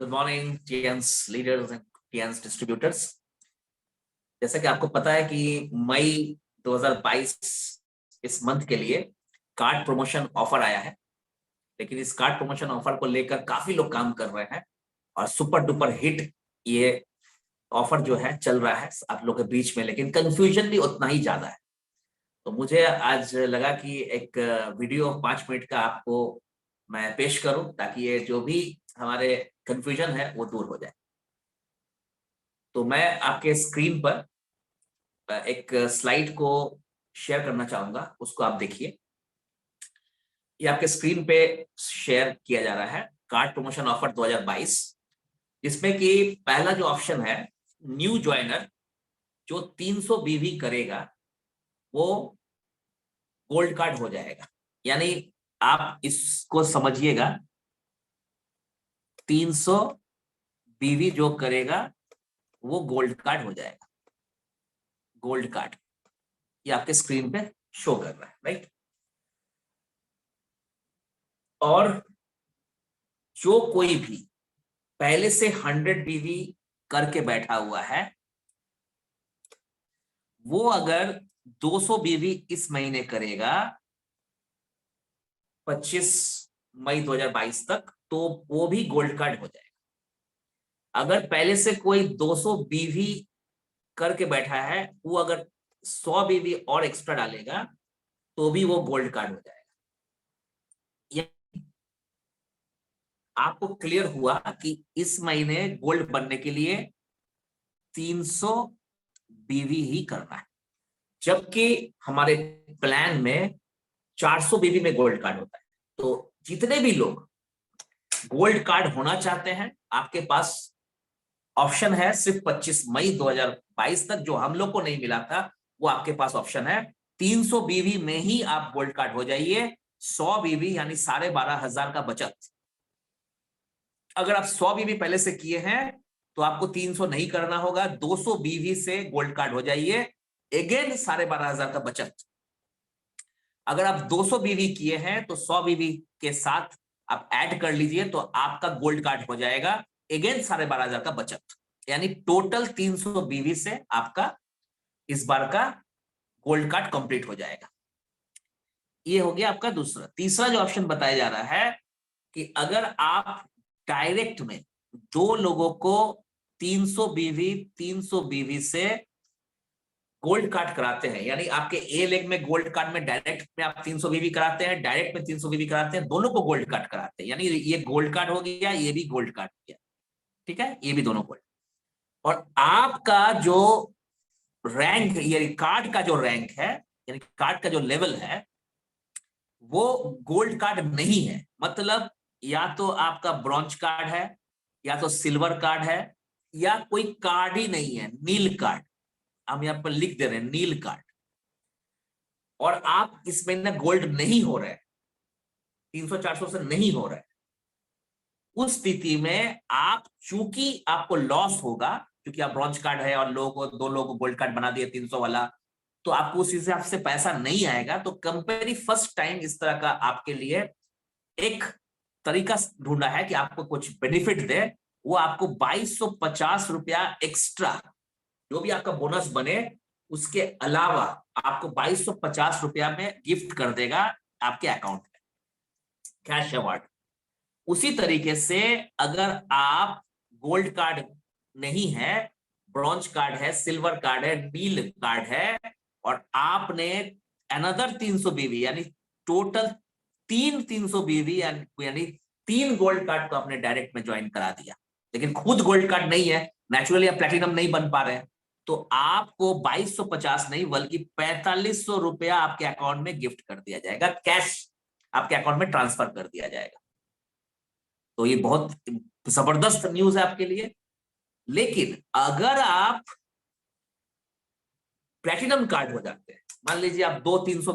Good morning Tiens leaders and Tiens distributors. जैसा कि आपको पता है कि मई 2022 इस मंथ के लिए कार्ड प्रमोशन ऑफर आया है, लेकिन इस कार्ड प्रमोशन ऑफर को लेकर काफी लोग काम कर रहे हैं और सुपर डुपर हिट ये ऑफर जो है चल रहा है आप लोग के बीच में, लेकिन कंफ्यूजन भी उतना ही ज्यादा है। तो मुझे आज लगा कि एक वीडियो 5 मिनट का आपको मैं पेश करूं ताकि ये जो भी हमारे कंफ्यूजन है वो दूर हो जाए। तो मैं आपके स्क्रीन पर एक स्लाइड को शेयर करना चाहूंगा, उसको आप देखिए। ये आपके स्क्रीन पे शेयर किया जा रहा है कार्ड प्रमोशन ऑफर 2022, जिसमें कि पहला जो ऑप्शन है न्यू ज्वाइनर जो 300 बीवी करेगा वो गोल्ड कार्ड हो जाएगा। यानी आप इसको समझिएगा, 300 बीवी जो करेगा वो गोल्ड कार्ड हो जाएगा। गोल्ड कार्ड ये आपके स्क्रीन पे शो कर रहा है, राइट। और जो कोई भी पहले से 100 बीवी करके बैठा हुआ है वो अगर 200 बीवी इस महीने करेगा 25 मई 2022 तक, तो वो भी गोल्ड कार्ड हो जाएगा। अगर पहले से कोई 200 बीवी करके बैठा है वो अगर 100 बीवी और एक्स्ट्रा डालेगा तो भी वो गोल्ड कार्ड हो जाएगा। आपको क्लियर हुआ कि इस महीने गोल्ड बनने के लिए 300 बीवी ही करना है, जबकि हमारे प्लान में 400 बीवी में गोल्ड कार्ड होता है। तो जितने भी लोग गोल्ड कार्ड होना चाहते हैं आपके पास ऑप्शन है सिर्फ 25 मई 2022 तक, जो हम लोग को नहीं मिला था वो आपके पास ऑप्शन है। 300 बीवी में ही आप गोल्ड कार्ड हो जाइए। 100 बीवी यानी 12,500 का बचत। अगर आप 100 बीवी पहले से किए हैं तो आपको 300 नहीं करना होगा, 200 बीवी से गोल्ड कार्ड हो जाइए, अगेन 12,500 का बचत। अगर आप 200 बीवी किए हैं तो 100 बीवी के साथ आप ऐड कर लीजिए तो आपका गोल्ड कार्ड हो जाएगा, अगेन 12,500 का बचत। यानी टोटल 300 बीवी से आपका इस बार का गोल्ड कार्ड कंप्लीट हो जाएगा। ये हो गया आपका दूसरा। तीसरा जो ऑप्शन बताया जा रहा है कि अगर आप डायरेक्ट में दो लोगों को 300 बीवी से गोल्ड कार्ड कराते हैं, यानी आपके ए लेग में गोल्ड कार्ड में डायरेक्ट में आप 300 बीवी कराते हैं, डायरेक्ट में 300 बीवी कराते हैं, दोनों को गोल्ड कार्ड कराते हैं, यानी ये गोल्ड कार्ड हो गया, ये भी गोल्ड कार्ड हो गया, ठीक है, ये भी दोनों गोल्ड। और आपका जो रैंक, ये कार्ड का जो रैंक है यानी कार्ड का जो लेवल है वो गोल्ड कार्ड नहीं है। मतलब या तो आपका ब्रॉन्ज कार्ड है, या तो सिल्वर कार्ड है, या कोई कार्ड ही नहीं है, नील कार्ड। हम यहाँ पर लिख दे रहे हैं नील कार्ड। और आप इस महीने गोल्ड नहीं हो रहे, 300-400 से नहीं हो रहे, उस स्थिति में आप, चूंकि आपको लॉस होगा क्योंकि आप ब्रॉन्ज कार्ड है और दो लोगों को गोल्ड कार्ड बना दिया 300 वाला, तो आपको उस हिसाब से पैसा नहीं आएगा। तो कंपनी फर्स्ट टाइम इस तरह का आपके लिए एक तरीका ढूंढा है कि आपको कुछ बेनिफिट दे। वो आपको 2250 रुपया एक्स्ट्रा, जो भी आपका बोनस बने उसके अलावा आपको 2250 रुपया में गिफ्ट कर देगा आपके अकाउंट में, कैश अवार्ड। उसी तरीके से अगर आप गोल्ड कार्ड नहीं है, ब्रॉन्ज कार्ड है, सिल्वर कार्ड है, नील कार्ड है, और आपने अनदर 300 बीवी यानी टोटल 300 बीवी यानी 3 गोल्ड कार्ड को आपने डायरेक्ट में ज्वाइन करा दिया, लेकिन खुद गोल्ड कार्ड नहीं है, नेचुरली आप प्लेटिनम नहीं बन पा रहे हैं, तो आपको 2250 नहीं बल्कि 4500 रुपया आपके अकाउंट में गिफ्ट कर दिया जाएगा, कैश आपके अकाउंट में ट्रांसफर कर दिया जाएगा। तो ये बहुत जबरदस्त न्यूज है आपके लिए। लेकिन अगर आप प्लेटिनम कार्ड हो जाते हैं, मान लीजिए आप 300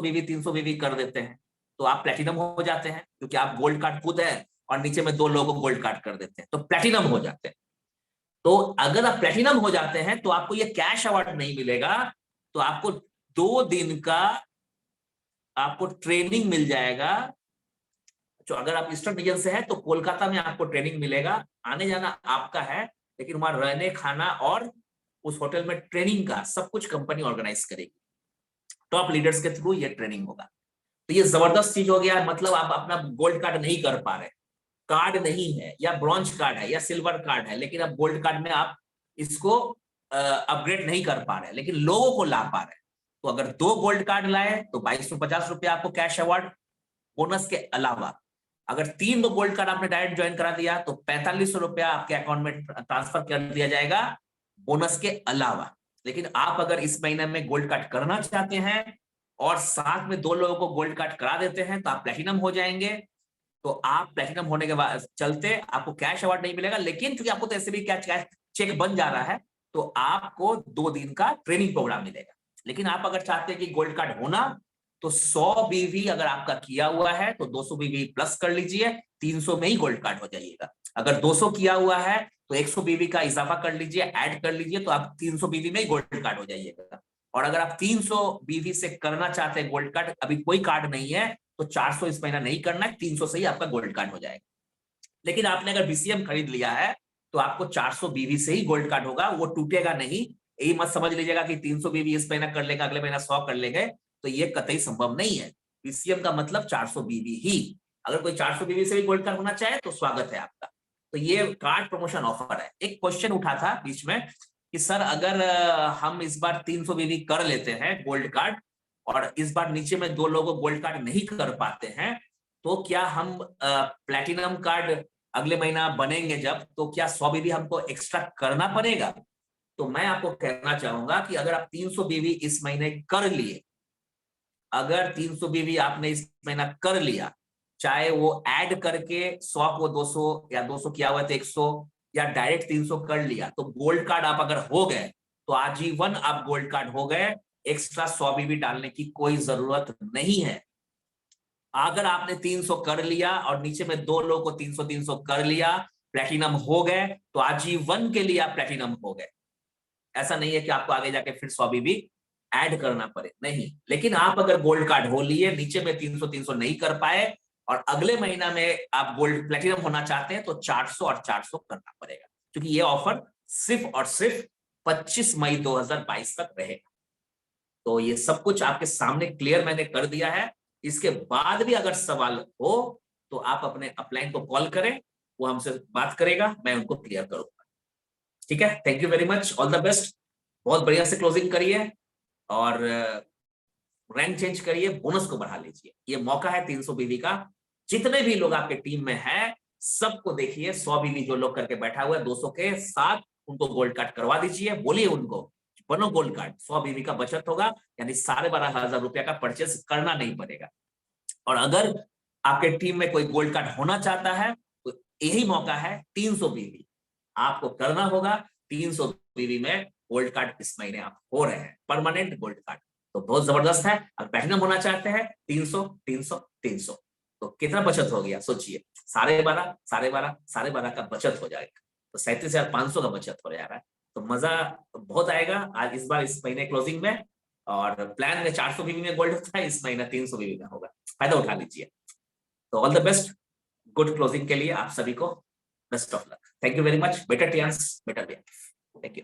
बीवी कर देते हैं, तो आप प्लेटिनम हो जाते हैं, क्योंकि आप गोल्ड कार्ड खुद है और नीचे में 2 लोगों को गोल्ड कार्ड कर देते हैं, तो प्लेटिनम हो जाते हैं। तो अगर आप प्लेटिनम हो जाते हैं तो आपको ये कैश अवार्ड नहीं मिलेगा, तो आपको 2 दिन का आपको ट्रेनिंग मिल जाएगा, जो अगर आप ईस्टर्न रीजन से है तो कोलकाता में आपको ट्रेनिंग मिलेगा, आने जाना आपका है, लेकिन वहां रहने खाना और उस होटल में ट्रेनिंग का सब कुछ कंपनी ऑर्गेनाइज करेगी। टॉप लीडर्स के थ्रू ये ट्रेनिंग होगा। तो ये जबरदस्त चीज हो गया। मतलब आप अपना गोल्ड कार्ड नहीं कर पा रहे, कार्ड नहीं है या ब्रॉन्ज कार्ड है या सिल्वर कार्ड है, लेकिन अब गोल्ड कार्ड में आप इसको अपग्रेड नहीं कर पा रहे, लेकिन लोगों को ला पा रहे। तो अगर 2 गोल्ड कार्ड लाए तो 2250 रुपया आपको कैश अवार्ड बोनस के अलावा, अगर 3 गोल्ड कार्ड आपने डायरेक्ट ज्वाइन करा दिया तो 4500 रुपया आपके अकाउंट में ट्रांसफर कर दिया जाएगा बोनस के अलावा। लेकिन आप अगर इस महीने में गोल्ड कार्ड करना चाहते हैं और साथ में 2 लोगों को गोल्ड कार्ड करा देते हैं तो आप प्लेटिनम हो जाएंगे। तो आप प्लेटिनम होने के बाद चलते आपको कैश अवार्ड नहीं मिलेगा, लेकिन क्योंकि आपको तो ऐसे भी कैश चेक बन जा रहा है तो आपको 2 दिन का ट्रेनिंग प्रोग्राम मिलेगा। लेकिन आप अगर चाहते हैं कि गोल्ड कार्ड होना तो 100 बीवी अगर आपका किया हुआ है तो 200 बीवी प्लस कर लीजिए, 300 में ही गोल्ड कार्ड हो जाइएगा। अगर 200 किया हुआ है तो 100 बीवी का इजाफा कर लीजिए, ऐड कर लीजिए, तो आप 300 बीवी में ही गोल्ड कार्ड हो जाइएगा। और अगर आप 300 बीवी से करना चाहते हैं गोल्ड कार्ड, अभी कोई कार्ड नहीं है तो 400 इस महीना नहीं करना है, 300 से ही आपका गोल्ड कार्ड हो जाएगा। लेकिन आपने अगर बीसीएम खरीद लिया है तो आपको 400 बीवी से ही गोल्ड कार्ड होगा, वो टूटेगा नहीं। यही मत समझ लीजिएगा कि 300 बीवी इस महीना कर लेगा अगले महीना 100 कर लेंगे, तो ये कतई संभव नहीं है। बीसीएम का मतलब 400 बीवी ही। अगर कोई 400 बीवी से भी गोल्ड कार्ड होना चाहे तो स्वागत है आपका। तो ये कार्ड प्रमोशन ऑफर है। एक क्वेश्चन उठा था बीच में कि सर अगर हम इस बार 300 बीवी कर लेते हैं गोल्ड कार्ड और इस बार नीचे में 2 लोगों गोल्ड कार्ड नहीं कर पाते हैं तो क्या हम प्लैटिनम कार्ड अगले महीना बनेंगे जब, तो क्या 100 बीवी हमको एक्स्ट्रा करना पड़ेगा? तो मैं आपको कहना चाहूंगा कि अगर आप 300 बीवी इस महीने कर लिए, अगर 300 बीवी आपने इस महीना कर लिया, चाहे वो ऐड करके 100 को 200 या 200 किया हुआ तो 100 या डायरेक्ट 300 कर लिया, तो गोल्ड कार्ड आप अगर हो गए तो आजीवन आप गोल्ड कार्ड हो गए। एक्स्ट्रा 100 बीवी डालने की कोई जरूरत नहीं है। अगर आपने 300 कर लिया और नीचे में 2 लोगों को 300 कर लिया, प्लेटिनम हो गए, तो आजीवन के लिए आप प्लेटिनम हो गए। ऐसा नहीं है कि आपको आगे जाके फिर 100 बीवी ऐड करना पड़े, नहीं। लेकिन आप अगर गोल्ड कार्ड हो लिए, नीचे में 300 नहीं कर पाए और अगले महीना में आप गोल्ड प्लेटिनम होना चाहते हैं तो 400 और 400 करना पड़ेगा, क्योंकि ये ऑफर सिर्फ और सिर्फ 25 मई 2022 तक रहेगा। तो ये सब कुछ आपके सामने क्लियर मैंने कर दिया है। इसके बाद भी अगर सवाल हो तो आप अपने अपलाइन को कॉल करें, वो हमसे बात करेगा, मैं उनको क्लियर करूंगा। ठीक है, thank you very much, all the best. बहुत बढ़िया से क्लोजिंग करिए और रैंक चेंज करिए, बोनस को बढ़ा लीजिए। ये मौका है 300 बीवी का। जितने भी लोग आपके टीम में हैं सबको देखिए, 100 बीवी जो लोग करके बैठा हुआ है 200 के साथ, उनको गोल्ड कार्ड करवा दीजिए। बोलिए उनको बनो गोल्ड कार्ड, 100 बीवी का बचत होगा, यानी 12,500 रुपया का परचेस करना नहीं पड़ेगा। और अगर आपके टीम में कोई गोल्ड कार्ड होना चाहता है तो यही मौका है, 300 बीवी आपको करना होगा। 300 बीवी में गोल्ड कार्ड इस महीने आप हो रहे हैं, परमानेंट गोल्ड कार्ड। तो बहुत जबरदस्त है। अगर प्लैटिनम होना चाहते हैं 300 300 300, तो कितना बचत हो गया सोचिए, 12.5 12.5 का बचत हो जाएगा। तो 37,500 का बचत हो जा रहा है। तो मजा बहुत आएगा आज इस बार इस महीने क्लोजिंग में। और प्लान में 400 बीवी में गोल्ड होता है, इस महीना 300 बीवी में होगा, फायदा उठा लीजिए। तो all the best, good closing के लिए आप सभी को best of luck. Thank you very much. Better chance better day. Thank you.